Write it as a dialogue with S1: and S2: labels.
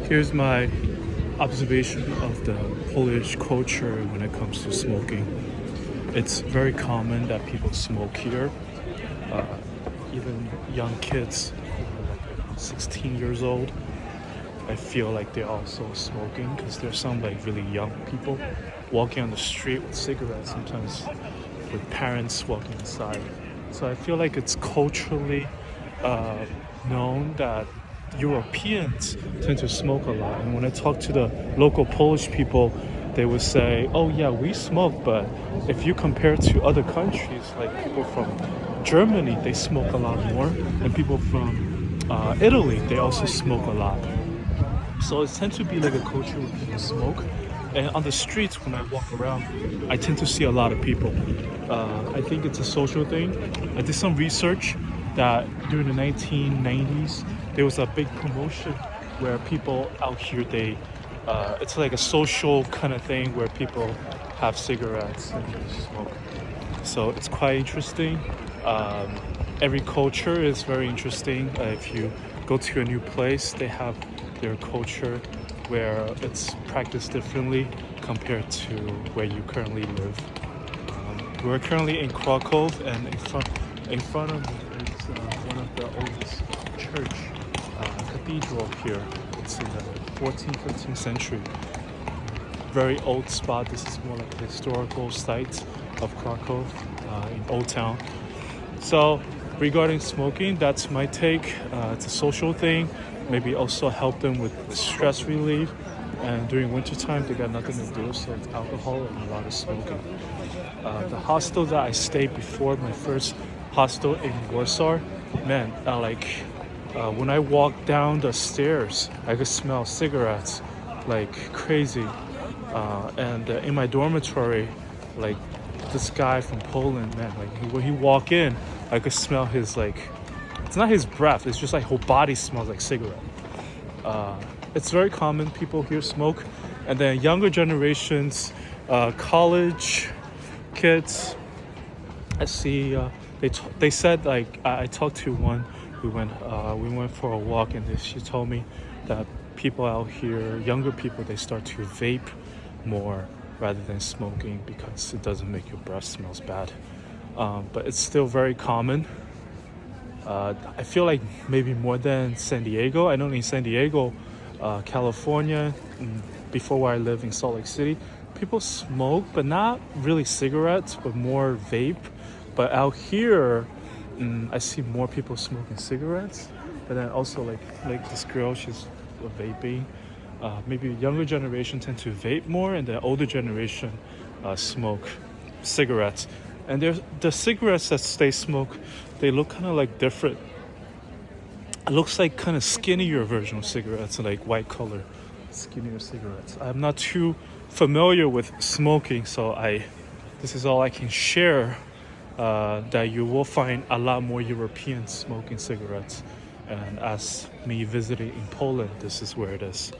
S1: Here's my observation of the Polish culture when it comes to smoking. It's very common that people smoke here. Uh, Even young kids who are like around 16 years old, I feel like they're also smoking because there's some like really young people walking on the street with cigarettes, sometimes with parents walking inside. So I feel like it's culturally uh, known that Europeans tend to smoke a lot. And when I talk to the local Polish people, they would say, "Oh yeah, we smoke, but if you compare to other countries, like people from Germany, they smoke a lot more, and people from Italy, they also smoke a lot." So it tends to be like a culture where people smoke. And on the streets, when I walk around, I tend to see a lot of people. I think it's a social thing. I did some research that during the 1990s, there was a big promotion where people out here, it's like a social kind of thing where people have cigarettes and they smoke. So it's quite interesting. Um, every culture is very interesting. If you go to a new place, they have their culture where it's practiced differently compared to where you currently live. We're currently in Krakow, and in front of me is one of the oldest church cathedral here. It's in the 14th, 15th century. Very old spot. This is more like a historical site of Krakow in Old Town. So regarding smoking, that's my take. It's a social thing. Maybe also help them with stress relief. And during wintertime, they got nothing to do, so it's alcohol and a lot of smoking. The hostel that I stayed before, my first hostel in Warsaw, man, when I walked down the stairs, I could smell cigarettes like crazy. And in my dormitory, like this guy from Poland, man, like when he walk in, I could smell his like, it's not his breath, it's just like whole body smells like cigarette. It's very common people here smoke, and then younger generations, college kids, I see they said like I talked to one. We went for a walk, and she told me that people out here, younger people, they start to vape more rather than smoking because it doesn't make your breath smells bad. But it's still very common. I feel like maybe more than San Diego. I know in San Diego, California, before where I live in Salt Lake City, people smoke, but not really cigarettes, but more vape. But out here, I see more people smoking cigarettes. But then also like this girl, she's vaping. Maybe younger generation tend to vape more, and the older generation smoke cigarettes. And there's the cigarettes that they smoke, they look kind of like different. It looks like kind of skinnier version of cigarettes, like white color, skinnier cigarettes. I'm not too familiar with smoking, so this is all I can share. That you will find a lot more Europeans smoking cigarettes, and as me visiting in Poland, this is where it is.